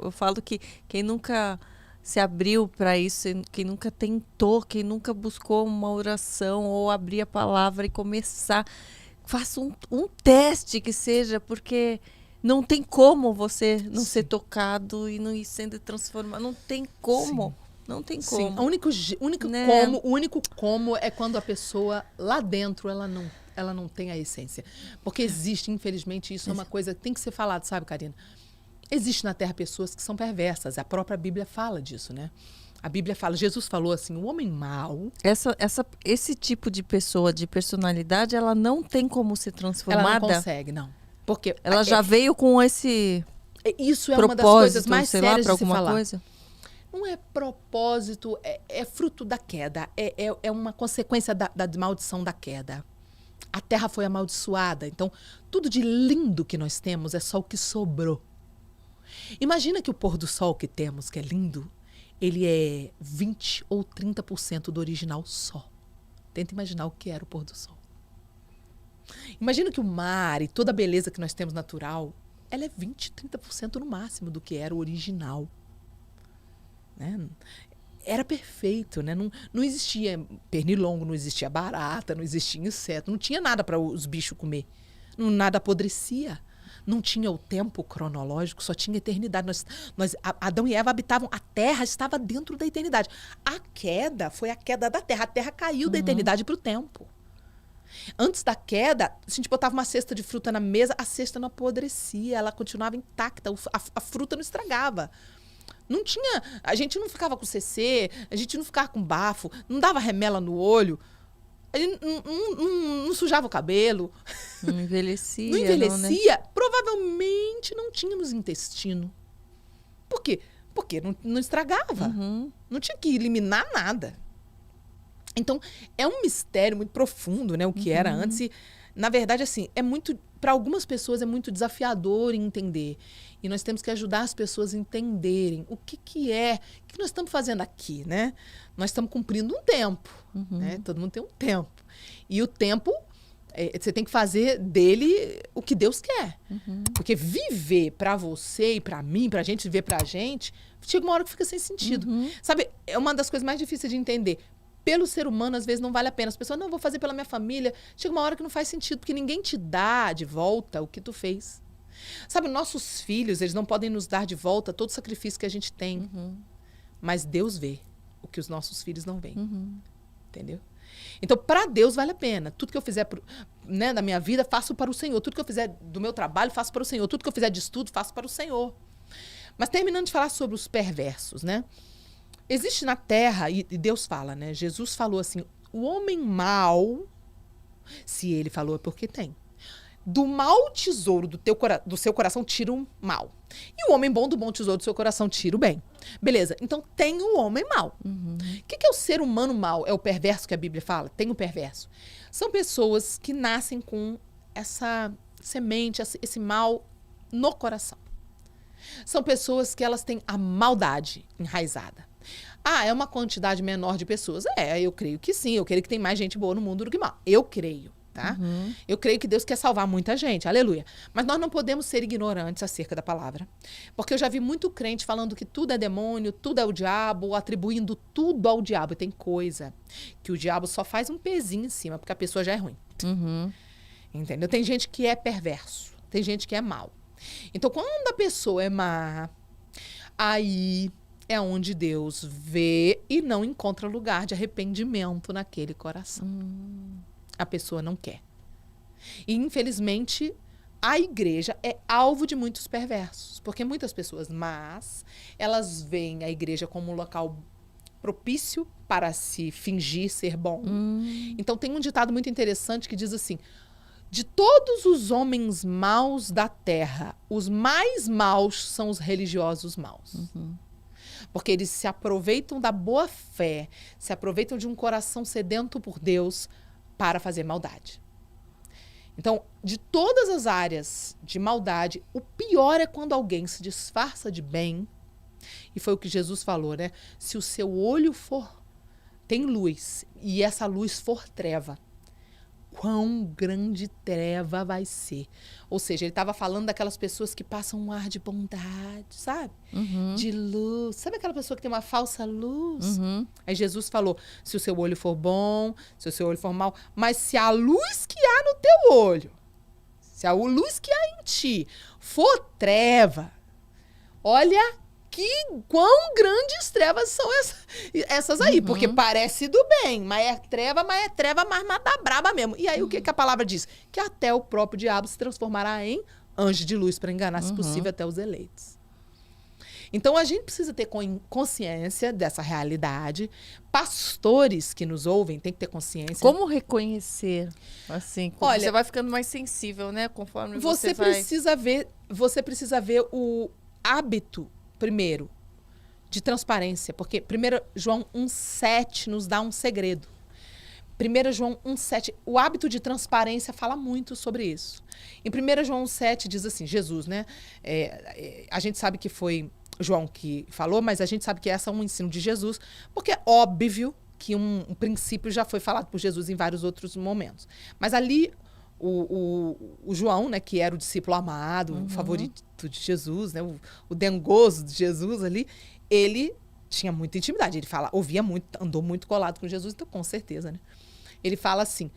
Eu falo que quem nunca se abriu para isso, quem nunca tentou, quem nunca buscou uma oração ou abrir a palavra e começar, faça um teste que seja, porque não tem como você não ser tocado e não ir sendo transformado. Não tem como. Sim. Não tem Sim, como. né? O único como é quando a pessoa lá dentro ela não tem a essência. Porque existe, infelizmente, isso é uma coisa que tem que ser falado, sabe, Karina? Existe na Terra pessoas que são perversas. A própria Bíblia fala disso, né? A Bíblia fala, Jesus falou assim, o homem mau... Esse tipo de pessoa, de personalidade, ela não tem como ser transformada? Ela não consegue, não. Porque ela já veio com esse isso é propósito, uma das coisas mais sei lá, sérias pra de se alguma falar. Coisa? Não é propósito, é fruto da queda. É uma consequência da maldição da queda. A terra foi amaldiçoada. Então, tudo de lindo que nós temos é só o que sobrou. Imagina que o pôr do sol que temos, que é lindo, ele é 20 ou 30% do original só. Tenta imaginar o que era o pôr do sol. Imagina que o mar e toda a beleza que nós temos natural, ela é 20, 30% no máximo do que era o original. Né? Era perfeito, né? Não existia pernilongo, não existia barata, não existia inseto, não tinha nada para os bichos comer. Nada apodrecia. Não tinha o tempo cronológico, só tinha eternidade. Adão e Eva habitavam, a terra estava dentro da eternidade. A queda foi a queda da terra. A terra caiu da eternidade para o tempo. Antes da queda, a gente botava uma cesta de fruta na mesa, a cesta não apodrecia, ela continuava intacta, a fruta não estragava. Não tinha, a gente não ficava com CC, a gente não ficava com bafo, não dava remela no olho, a gente não sujava o cabelo. Não envelhecia. Não envelhecia. Né? Provavelmente não tínhamos intestino. Por quê? Porque não estragava. Uhum. Não tinha que eliminar nada. Então, é um mistério muito profundo, né? O que era antes. E, na verdade, assim, para algumas pessoas é muito desafiador entender. E nós temos que ajudar as pessoas a entenderem o que nós estamos fazendo aqui, né? Nós estamos cumprindo um tempo, né? Todo mundo tem um tempo. E o tempo, você tem que fazer dele o que Deus quer. Porque viver para você e para mim, para a gente viver para a gente, chega uma hora que fica sem sentido. Sabe, é uma das coisas mais difíceis de entender. Pelo ser humano, às vezes, não vale a pena. As pessoas, não, vou fazer pela minha família. Chega uma hora que não faz sentido, porque ninguém te dá de volta o que tu fez. Sabe, nossos filhos, eles não podem nos dar de volta todo o sacrifício que a gente tem. Mas Deus vê o que os nossos filhos não veem. Entendeu? Então, para Deus, vale a pena. Tudo que eu fizer da minha vida, faço para o Senhor. Tudo que eu fizer do meu trabalho, faço para o Senhor. Tudo que eu fizer de estudo, faço para o Senhor. Mas terminando de falar sobre os perversos, né? Existe na terra, e Deus fala, né? Jesus falou assim, o homem mau, se ele falou é porque tem. Do mau tesouro do seu coração tira o mal. E o homem bom do bom tesouro do seu coração tira o bem. Beleza, então tem o homem mau. O que é o ser humano mau? É o perverso que a Bíblia fala? Tem o perverso. São pessoas que nascem com essa semente, esse mal no coração. São pessoas que elas têm a maldade enraizada. É uma quantidade menor de pessoas? Eu creio que sim. Eu creio que tem mais gente boa no mundo do que mal. Eu creio, tá? Eu creio que Deus quer salvar muita gente. Aleluia. Mas nós não podemos ser ignorantes acerca da palavra. Porque eu já vi muito crente falando que tudo é demônio, tudo é o diabo, atribuindo tudo ao diabo. E tem coisa que o diabo só faz um pezinho em cima, porque a pessoa já é ruim. Entendeu? Tem gente que é perverso. Tem gente que é mau. Então, quando a pessoa é má, aí é onde Deus vê e não encontra lugar de arrependimento naquele coração. A pessoa não quer. E, infelizmente, a igreja é alvo de muitos perversos. Porque muitas pessoas más, elas veem a igreja como um local propício para se fingir ser bom. Então, tem um ditado muito interessante que diz assim, de todos os homens maus da terra, os mais maus são os religiosos maus. Porque eles se aproveitam da boa fé, se aproveitam de um coração sedento por Deus para fazer maldade. Então, de todas as áreas de maldade, o pior é quando alguém se disfarça de bem. E foi o que Jesus falou, né? Se o seu olho tem luz e essa luz for treva, quão grande treva vai ser. Ou seja, ele estava falando daquelas pessoas que passam um ar de bondade, sabe? De luz. Sabe aquela pessoa que tem uma falsa luz? Aí Jesus falou, se o seu olho for bom, se o seu olho for mau, mas se a luz que há no teu olho, se a luz que há em ti for treva, olha quão grandes trevas são essas aí. Porque parece do bem, mas é treva mais mata braba mesmo. E aí o que a palavra diz? Que até o próprio diabo se transformará em anjo de luz para enganar, se possível, até os eleitos. Então a gente precisa ter consciência dessa realidade. Pastores que nos ouvem têm que ter consciência. Como reconhecer? Assim, Olha, você vai ficando mais sensível, né? Conforme você vai... precisa ver o hábito, primeiro, de transparência. Porque 1 João 1,7 nos dá um segredo. 1 João 1,7, o hábito de transparência fala muito sobre isso. Em 1 João 1,7 diz assim, Jesus, né? A gente sabe que foi João que falou, mas a gente sabe que esse é um ensino de Jesus, porque é óbvio que um princípio já foi falado por Jesus em vários outros momentos. Mas ali, o João, né, que era o discípulo amado, o favorito de Jesus, né, o dengoso de Jesus ali, ele tinha muita intimidade. Ele ouvia muito, andou muito colado com Jesus, então com certeza, né? Ele fala assim,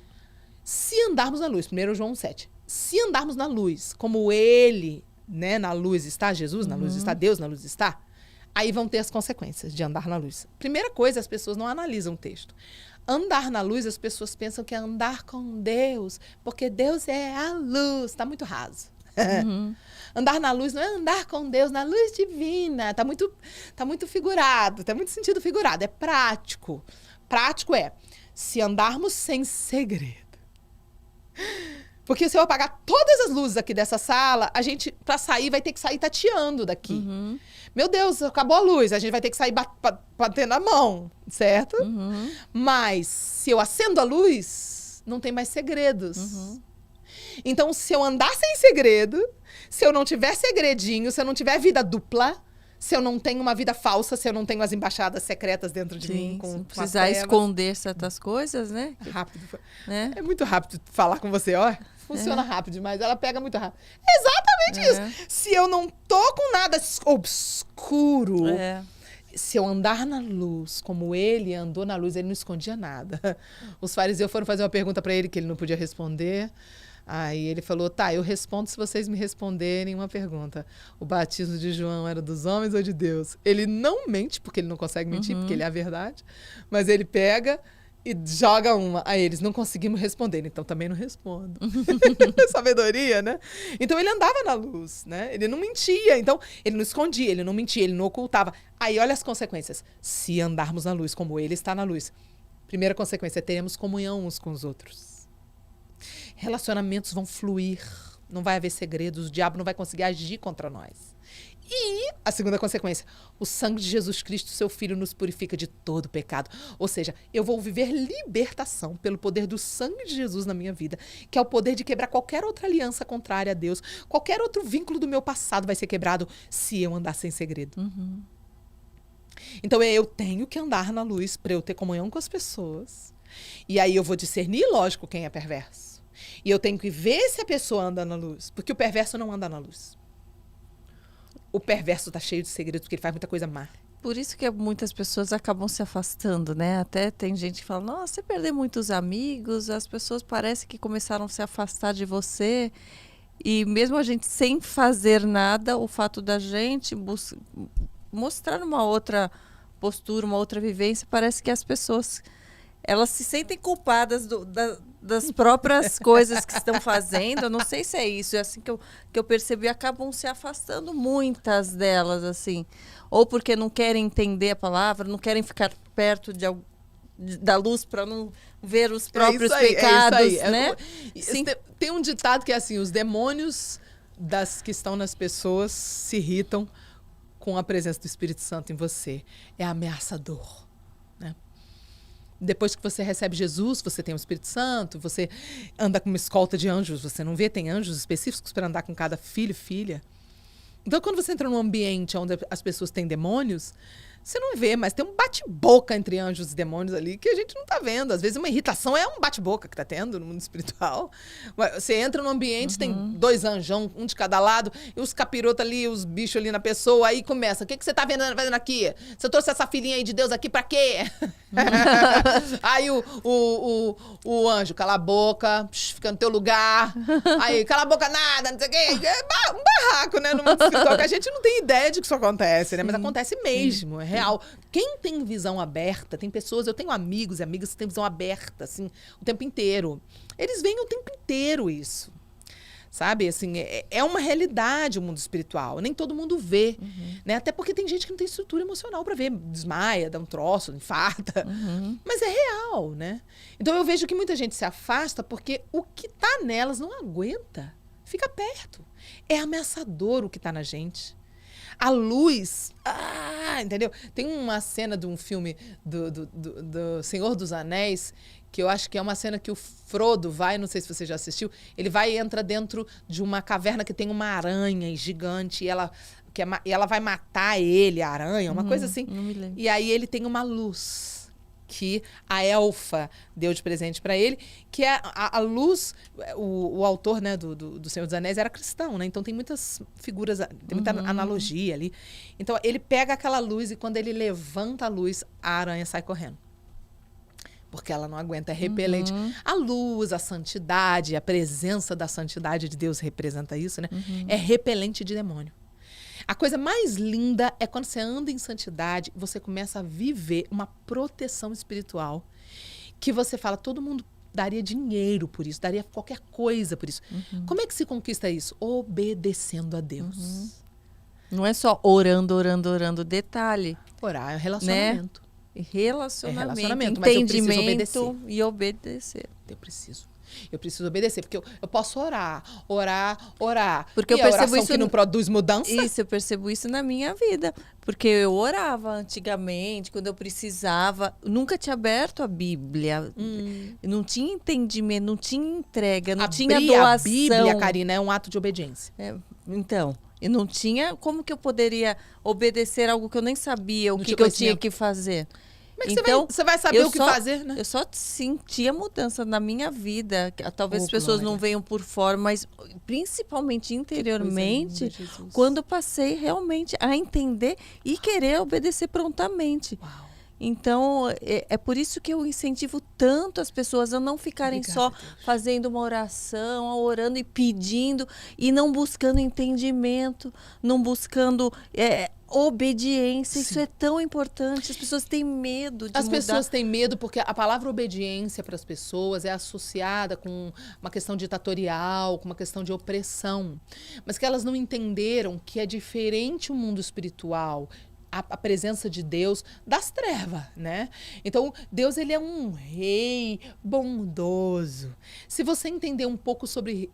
se andarmos na luz, 1 João 7, se andarmos na luz, como ele, né, na luz está Jesus, na luz está Deus, na luz está, aí vão ter as consequências de andar na luz. Primeira coisa, as pessoas não analisam o texto. Andar na luz, as pessoas pensam que é andar com Deus, porque Deus é a luz, está muito raso. Andar na luz não é andar com Deus na luz divina, tá muito figurado, tá muito sentido figurado, é prático. Prático é, se andarmos sem segredo. Porque se eu apagar todas as luzes aqui dessa sala, a gente, pra sair, vai ter que sair tateando daqui. Meu Deus, acabou a luz, a gente vai ter que sair batendo a mão, certo? Mas se eu acendo a luz, não tem mais segredos. Então, se eu andar sem segredo, se eu não tiver segredinho, se eu não tiver vida dupla, se eu não tenho uma vida falsa, se eu não tenho as embaixadas secretas dentro de mim. Se precisar esconder certas coisas, né? Rápido. Né? É muito rápido falar com você, ó. Funciona rápido demais, ela pega muito rápido. É exatamente isso. Se eu não tô com nada obscuro, se eu andar na luz, como ele andou na luz, ele não escondia nada. Os fariseus foram fazer uma pergunta para ele que ele não podia responder. Aí ele falou, tá, eu respondo se vocês me responderem uma pergunta. O batismo de João era dos homens ou de Deus? Ele não mente, porque ele não consegue mentir, porque ele é a verdade. Mas ele pega e joga uma. Aí eles não conseguimos responder, então também não respondo. Sabedoria, né? Então ele andava na luz, né? Ele não mentia, então ele não escondia, ele não mentia, ele não ocultava. Aí olha as consequências. Se andarmos na luz como ele está na luz. Primeira consequência, teremos comunhão uns com os outros. Relacionamentos vão fluir, não vai haver segredos, o diabo não vai conseguir agir contra nós. E a segunda consequência, o sangue de Jesus Cristo, seu Filho, nos purifica de todo pecado. Ou seja, eu vou viver libertação pelo poder do sangue de Jesus na minha vida, que é o poder de quebrar qualquer outra aliança contrária a Deus, qualquer outro vínculo do meu passado vai ser quebrado se eu andar sem segredo. Então eu tenho que andar na luz para eu ter comunhão com as pessoas. E aí eu vou discernir, lógico, quem é perverso. E eu tenho que ver se a pessoa anda na luz. Porque o perverso não anda na luz. O perverso tá cheio de segredos, porque ele faz muita coisa má. Por isso que muitas pessoas acabam se afastando, né? Até tem gente que fala, nossa, você perdeu muitos amigos, as pessoas parecem que começaram a se afastar de você. E mesmo a gente sem fazer nada, o fato da gente mostrar uma outra postura, uma outra vivência, parece que as pessoas... elas se sentem culpadas das próprias coisas que estão fazendo. Eu não sei se é isso. É assim que eu percebi. Acabam se afastando muitas delas, assim. Ou porque não querem entender a palavra, não querem ficar perto da luz para não ver os próprios pecados, né? Tem um ditado que é assim, os demônios que estão nas pessoas se irritam com a presença do Espírito Santo em você. É ameaçador. Depois que você recebe Jesus, você tem o Espírito Santo, você anda com uma escolta de anjos, você não vê, tem anjos específicos para andar com cada filho e filha. Então, quando você entra num ambiente onde as pessoas têm demônios, você não vê, mas tem um bate-boca entre anjos e demônios ali que a gente não tá vendo. Às vezes uma irritação é um bate-boca que tá tendo no mundo espiritual. Você entra num ambiente, tem 2 anjão, um de cada lado, e os capirotos ali, os bichos ali na pessoa, aí começa. O que você tá fazendo aqui? Você trouxe essa filhinha aí de Deus aqui pra quê? Aí o anjo, cala a boca, fica no teu lugar. Aí, cala a boca nada, não sei o quê. É um barraco, né? No mundo espiritual, que a gente não tem ideia de que isso acontece, né? Mas acontece mesmo, é real. Quem tem visão aberta, tem pessoas, eu tenho amigos e amigas que têm visão aberta, assim, o tempo inteiro. Eles veem o tempo inteiro isso. Sabe, assim, é uma realidade o mundo espiritual. Nem todo mundo vê, né? Até porque tem gente que não tem estrutura emocional para ver. Desmaia, dá um troço, infarta. Mas é real, né? Então eu vejo que muita gente se afasta porque o que tá nelas não aguenta. Fica perto. É ameaçador o que tá na gente. A luz, entendeu? Tem uma cena de um filme do Senhor dos Anéis, que eu acho que é uma cena que o Frodo vai, não sei se você já assistiu, ele vai e entra dentro de uma caverna que tem uma aranha gigante, e ela vai matar ele, a aranha, uma coisa assim. Não me lembro. E aí ele tem uma luz que a elfa deu de presente para ele, que é a luz, o autor, né, do Senhor dos Anéis era cristão, né? Então tem muitas figuras, tem muita analogia ali. Então ele pega aquela luz e quando ele levanta a luz, a aranha sai correndo. Porque ela não aguenta, é repelente. A luz, a santidade, a presença da santidade de Deus representa isso, né? É repelente de demônio. A coisa mais linda é quando você anda em santidade, você começa a viver uma proteção espiritual que você fala, todo mundo daria dinheiro por isso, daria qualquer coisa por isso. Como é que se conquista isso? Obedecendo a Deus. Não é só orando. Detalhe. Orar é um relacionamento. Né? Relacionamento, mas eu preciso entendimento e obedecer. Eu preciso obedecer, porque eu posso orar. Porque e eu percebo oração isso que não produz mudança? Isso, eu percebo isso na minha vida. Porque eu orava antigamente, quando eu precisava. Nunca tinha aberto a Bíblia. Não tinha entendimento, não tinha entrega, não tinha doação. A Bíblia, Karina, é um ato de obediência. Então, eu não tinha... Como que eu poderia obedecer algo que eu nem sabia, o que eu tinha que fazer? Como é que então, você vai saber o que fazer, né? Eu só sentia mudança na minha vida. Talvez as pessoas não venham por fora, mas principalmente interiormente, quando passei realmente a entender e querer obedecer prontamente. Uau. Então, é por isso que eu incentivo tanto as pessoas a não ficarem só fazendo uma oração, orando e pedindo, e não buscando entendimento, não buscando obediência. Sim. Isso é tão importante. As pessoas têm medo de mudar. As pessoas têm medo porque a palavra obediência para as pessoas é associada com uma questão ditatorial, com uma questão de opressão. Mas que elas não entenderam que é diferente o mundo espiritual, a presença de Deus das trevas, né? Então, Deus, ele é um rei bondoso. Se você entender um pouco sobre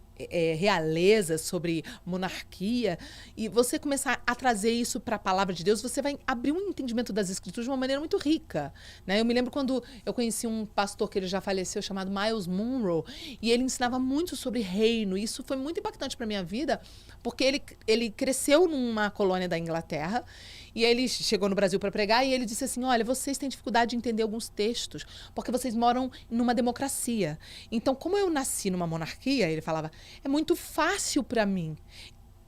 realeza, sobre monarquia, e você começar a trazer isso para a palavra de Deus, você vai abrir um entendimento das Escrituras de uma maneira muito rica, né? Eu me lembro quando eu conheci um pastor que ele já faleceu, chamado Miles Monroe, e ele ensinava muito sobre reino, e isso foi muito impactante para minha vida, porque ele cresceu numa colônia da Inglaterra, e aí ele chegou no Brasil para pregar e ele disse assim, olha, vocês têm dificuldade de entender alguns textos, porque vocês moram numa democracia. Então, como eu nasci numa monarquia, ele falava, é muito fácil para mim.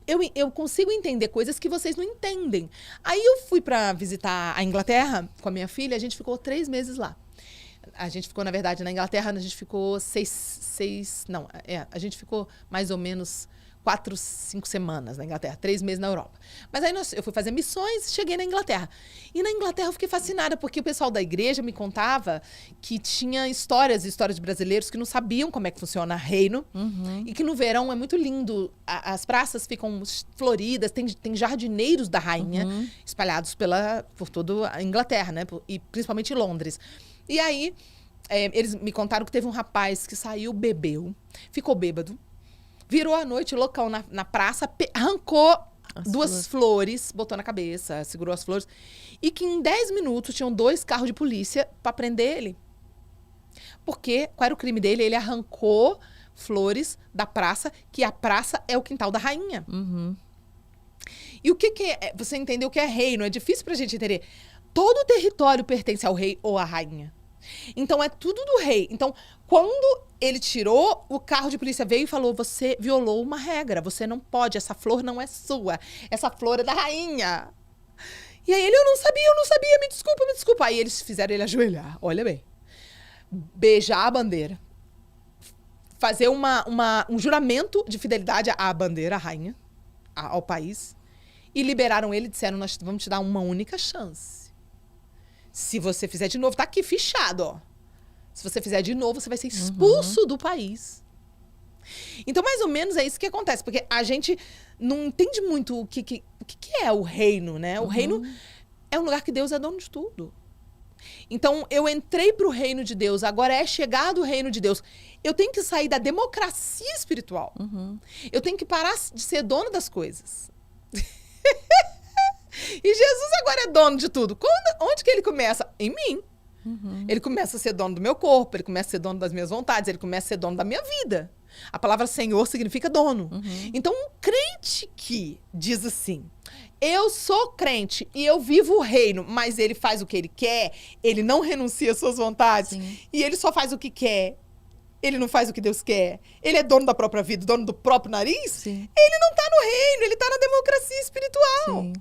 Eu consigo entender coisas que vocês não entendem. Aí eu fui para visitar a Inglaterra com a minha filha, a gente ficou 3 meses lá. A gente ficou, na verdade, na Inglaterra, a gente ficou a gente ficou mais ou menos 4, 5 semanas na Inglaterra, 3 meses na Europa. Mas aí eu fui fazer missões, cheguei na Inglaterra. E na Inglaterra eu fiquei fascinada, porque o pessoal da igreja me contava que tinha histórias de brasileiros que não sabiam como é que funciona reino. E que no verão é muito lindo. As praças ficam floridas, tem jardineiros da rainha espalhados por toda a Inglaterra, né? E principalmente em Londres. E aí, eles me contaram que teve um rapaz que saiu, bebeu, ficou bêbado, virou à noite, local na praça, arrancou 2 flores, botou na cabeça, segurou as flores. E que em 10 minutos tinham 2 carros de polícia para prender ele. Porque, qual era o crime dele? Ele arrancou flores da praça, que a praça é o quintal da rainha. E o que é? Você entendeu o que é reino? É difícil pra gente entender. todo o território pertence ao rei ou à rainha. Então, é tudo do rei. Então, quando ele tirou, o carro de polícia veio e falou, você violou uma regra, você não pode, essa flor não é sua, essa flor é da rainha. E aí ele, eu não sabia, me desculpa. Aí eles fizeram ele ajoelhar, olha bem. Beijar a bandeira. Fazer um juramento de fidelidade à bandeira, à rainha, ao país. E liberaram ele e disseram, nós vamos te dar uma única chance. Se você fizer de novo, tá aqui fichado, ó. Se você fizer de novo, você vai ser expulso do país. Então, mais ou menos, é isso que acontece. Porque a gente não entende muito o que é o reino, né? O reino é um lugar que Deus é dono de tudo. Então, eu entrei para o reino de Deus, agora é chegado o reino de Deus. Eu tenho que sair da democracia espiritual. Eu tenho que parar de ser dono das coisas. E Jesus agora é dono de tudo. Onde que ele começa? Em mim. Ele começa a ser dono do meu corpo, ele começa a ser dono das minhas vontades, ele começa a ser dono da minha vida. A palavra Senhor significa dono. Então, um crente que diz assim, eu sou crente e eu vivo o reino, mas ele faz o que ele quer, ele não renuncia às suas vontades, e ele só faz o que quer, ele não faz o que Deus quer, ele é dono da própria vida, dono do próprio nariz, ele não tá no reino, ele tá na democracia espiritual.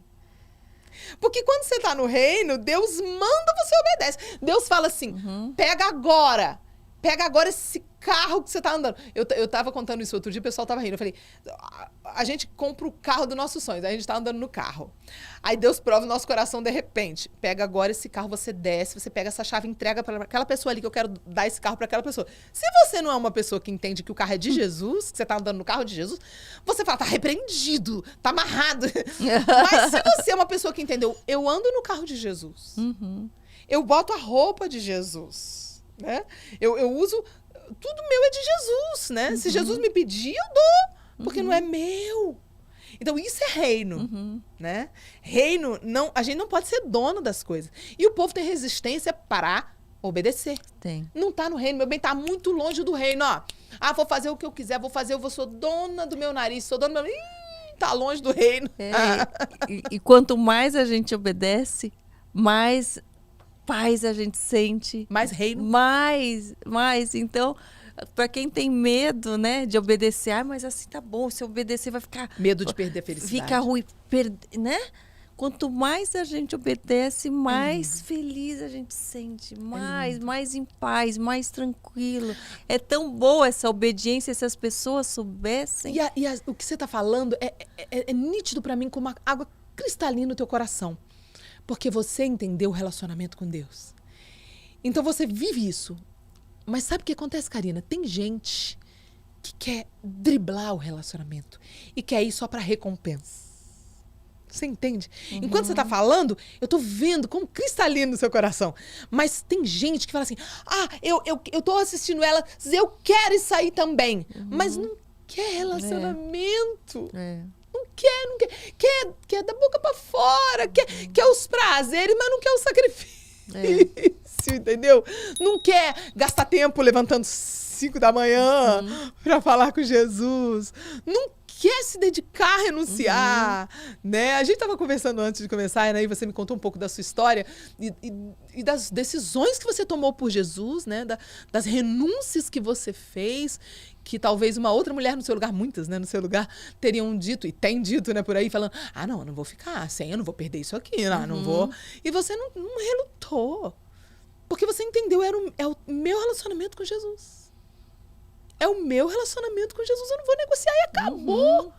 Porque quando você tá no reino, Deus manda, você obedece. Deus fala assim, pega agora esse carro que você tá andando. Eu tava contando isso outro dia, o pessoal tava rindo. Eu falei, a gente compra o carro dos nossos sonhos, aí a gente tá andando no carro. Aí Deus prova o nosso coração de repente. Pega agora esse carro, você desce, você pega essa chave e entrega para aquela pessoa ali que eu quero dar esse carro para aquela pessoa. Se você não é uma pessoa que entende que o carro é de Jesus, que você tá andando no carro de Jesus, você fala, tá repreendido, tá amarrado. Mas se você é uma pessoa que entendeu, eu ando no carro de Jesus. Eu boto a roupa de Jesus, né? Eu uso... Tudo meu é de Jesus, né? Se Jesus me pedir, eu dou. Porque não é meu. Então, isso é reino, né? Reino, a gente não pode ser dono das coisas. E o povo tem resistência para obedecer. Tem. Não tá no reino, meu bem, tá muito longe do reino, ó. Ah, vou fazer o que eu quiser, sou dona do meu nariz, sou dona do meu... tá longe do reino. E quanto mais a gente obedece, mais... paz a gente sente. Mais reino. Mais. Então, para quem tem medo, né, de obedecer, mas assim tá bom, se eu obedecer vai ficar... Medo de perder a felicidade. Fica ruim, né? Quanto mais a gente obedece, mais feliz a gente sente, mais em paz, mais tranquilo. É tão boa essa obediência, se as pessoas soubessem. O que você tá falando é nítido para mim como uma água cristalina no teu coração. Porque você entendeu o relacionamento com Deus. Então você vive isso. Mas sabe o que acontece, Karina? Tem gente que quer driblar o relacionamento e quer ir só para recompensa. Você entende? Enquanto você tá falando, eu tô vendo como cristalino no seu coração. Mas tem gente que fala assim, eu tô assistindo ela, eu quero isso aí também. Mas não quer relacionamento. Não quer da boca pra fora, quer os prazeres, mas não quer o sacrifício, entendeu? Não quer gastar tempo levantando 5 da manhã pra falar com Jesus. Não quer se dedicar, renunciar, né? A gente tava conversando antes de começar, né? E você me contou um pouco da sua história e das decisões que você tomou por Jesus, né? Das renúncias que você fez, que talvez uma outra mulher no seu lugar, muitas, né, no seu lugar, teriam dito, e tem dito, né, por aí, falando, não, eu não vou ficar sem, eu não vou perder isso aqui, não vou. E você não relutou. Porque você entendeu, é o meu relacionamento com Jesus. É o meu relacionamento com Jesus, eu não vou negociar e acabou.